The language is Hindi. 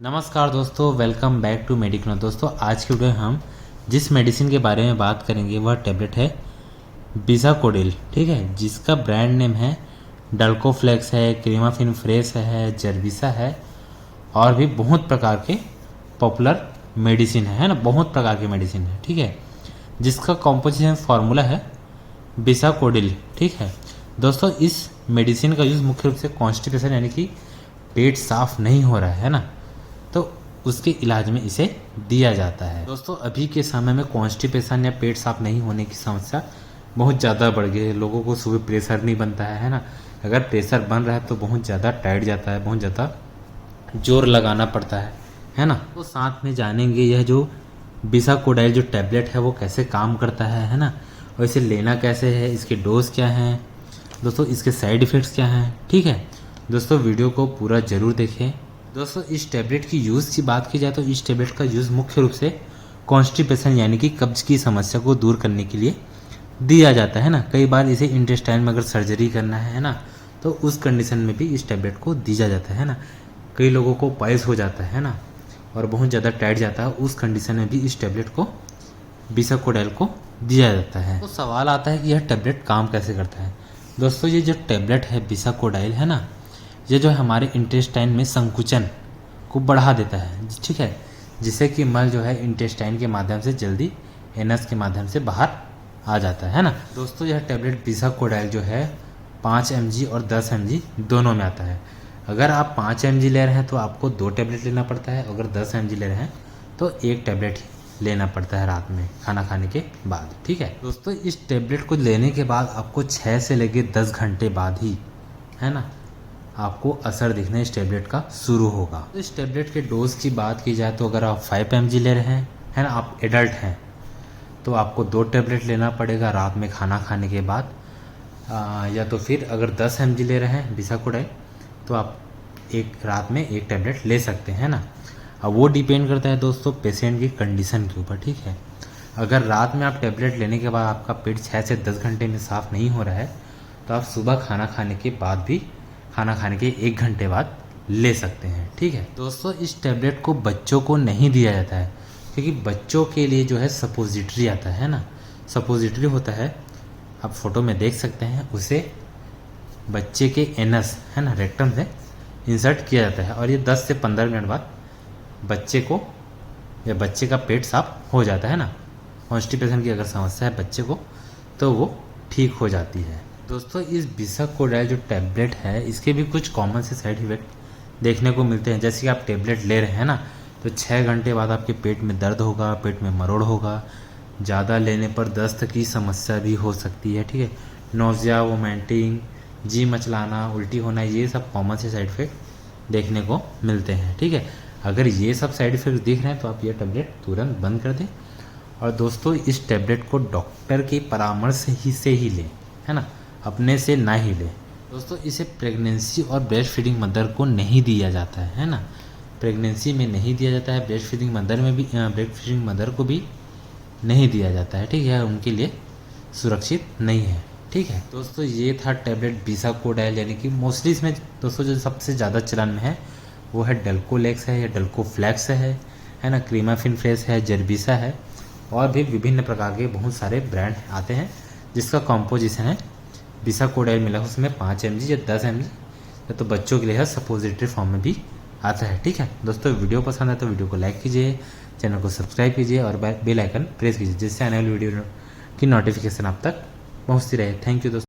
नमस्कार दोस्तों, वेलकम बैक टू मेडिकनो। दोस्तों आज की वीडियो में हम जिस मेडिसिन के बारे में बात करेंगे वह टैबलेट है बिसाकोडिल, ठीक है, जिसका ब्रांड नेम है डल्कोफ्लेक्स है, क्रीमाफिन फ्रेश है, जर्बिसा है और भी बहुत प्रकार के पॉपुलर मेडिसिन है ना, बहुत प्रकार के मेडिसिन है, ठीक है, जिसका कॉम्पोजिशन फार्मूला है बिसाकोडिल, ठीक है। दोस्तों इस मेडिसिन का यूज़ मुख्य रूप से कॉन्स्टिपेशन यानी कि पेट साफ नहीं हो रहा है ना, तो उसके इलाज में इसे दिया जाता है। दोस्तों अभी के समय में कॉन्स्टिपेशन या पेट साफ नहीं होने की समस्या बहुत ज़्यादा बढ़ गई है। लोगों को सुबह प्रेशर नहीं बनता है ना, अगर प्रेशर बन रहा है तो बहुत ज़्यादा टाइट जाता है, बहुत ज़्यादा जोर लगाना पड़ता है ना। तो साथ में जानेंगे यह जो बिसाकोडाइल जो टैबलेट है वो कैसे काम करता है ना, और इसे लेना कैसे है, इसके डोज क्या हैं दोस्तों, इसके साइड इफ़ेक्ट्स क्या हैं, ठीक है। दोस्तों वीडियो को पूरा ज़रूर देखें। दोस्तों इस टैबलेट की यूज़ की बात की जाए तो इस टैबलेट का यूज़ मुख्य रूप से कॉन्स्टिपेशन यानी कि कब्ज की समस्या को दूर करने के लिए दिया जाता है ना। कई बार इसे इंटेस्टाइन में अगर सर्जरी करना है ना, तो उस कंडीशन में भी इस टैबलेट को दिया जाता है ना। कई लोगों को पाइल्स हो जाता है ना और बहुत ज़्यादा टाइट जाता है, उस कंडीशन में भी इस टैबलेट को बिसाकोडाइल को दिया जाता है। तो सवाल आता है कि यह टैबलेट काम कैसे करता है। दोस्तों ये जो टैबलेट है बिसाकोडाइल है ना, ये जो है हमारे इंटेस्टाइन में संकुचन को बढ़ा देता है, ठीक है, जिससे कि मल जो है इंटेस्टाइन के माध्यम से जल्दी एनस के माध्यम से बाहर आ जाता है ना। दोस्तों यह टैबलेट बिसाकोडाइल जो है 5 mg और 10 mg दोनों में आता है। अगर आप 5 mg ले रहे हैं तो आपको 2 टैबलेट लेना पड़ता है, अगर 10 mg ले रहे हैं तो 1 टैबलेट ही लेना पड़ता है रात में खाना खाने के बाद, ठीक है। दोस्तों इस टैबलेट को लेने के बाद आपको 6 से लेके 10 घंटे बाद ही है ना आपको असर दिखना इस टैबलेट का शुरू होगा। तो इस टैबलेट के डोज की बात की जाए तो अगर आप 5 mg ले रहे हैं है ना, आप एडल्ट हैं, तो आपको 2 टैबलेट लेना पड़ेगा रात में खाना खाने के बाद, या तो फिर अगर 10 mg ले रहे हैं बिसाकोडाइल तो आप रात में 1 टैबलेट ले सकते हैं ना। अब वो डिपेंड करता है दोस्तों पेशेंट की कंडीशन के ऊपर, ठीक है। अगर रात में आप टैबलेट लेने के बाद आपका पेट 6 से 10 घंटे में साफ़ नहीं हो रहा है तो आप सुबह खाना खाने के बाद भी, खाना खाने के 1 घंटे बाद ले सकते हैं, ठीक है। दोस्तों इस टैबलेट को बच्चों को नहीं दिया जाता है क्योंकि बच्चों के लिए जो है सपोजिटरी आता है ना, सपोजिटरी होता है, आप फोटो में देख सकते हैं, उसे बच्चे के एनस है ना रेक्टम से इंसर्ट किया जाता है और ये 10 से 15 मिनट बाद बच्चे को या बच्चे का पेट साफ हो जाता है ना। कॉन्स्टिपेशन की अगर समस्या है बच्चे को तो वो ठीक हो जाती है। दोस्तों इस बिसाकोडाइल जो टैबलेट है इसके भी कुछ कॉमन से साइड इफेक्ट देखने को मिलते हैं। जैसे कि आप टैबलेट ले रहे हैं ना तो 6 घंटे बाद आपके पेट में दर्द होगा, पेट में मरोड़ होगा, ज़्यादा लेने पर दस्त की समस्या भी हो सकती है, ठीक है। नोज़िया, वोमिटिंग, जी मचलाना, उल्टी होना, ये सब कॉमन से साइड इफेक्ट देखने को मिलते हैं, ठीक है। अगर ये सब साइड इफेक्ट दिख रहे हैं तो आप ये टैबलेट तुरंत बंद कर दें। और दोस्तों इस टैबलेट को डॉक्टर के परामर्श से ही लें, है ना, अपने से ना ही लें। दोस्तों इसे प्रेगनेंसी और ब्रेस्ट फीडिंग मदर को नहीं दिया जाता है ना, प्रेगनेंसी में नहीं दिया जाता है, ब्रेस्ट फीडिंग मदर में भी, ब्रेस्ट फीडिंग मदर को भी नहीं दिया जाता है, ठीक है, उनके लिए सुरक्षित नहीं है, ठीक है। दोस्तों ये था टैबलेट बिसाकोडाइल, यानी कि मोस्टली इसमें दोस्तों जो सबसे ज़्यादा चलन में है वो है डल्कोलेक्स है या डल्कोफ्लेक्स है ना, क्रीमाफिन फ्रेश है, जर्बिसा है और भी विभिन्न प्रकार के बहुत सारे ब्रांड आते हैं जिसका कॉम्पोजिशन है बिसाकोडाइल मिला, उसमें 5 mg या 10 mg या तो बच्चों के लिए है सपोजिटरी फॉर्म में भी आता है, ठीक है। दोस्तों वीडियो पसंद है तो वीडियो को लाइक कीजिए, चैनल को सब्सक्राइब कीजिए और बेल आइकन प्रेस कीजिए जिससे आने वाली वीडियो की नोटिफिकेशन आप तक पहुँचती रहे। थैंक यू दोस्तों।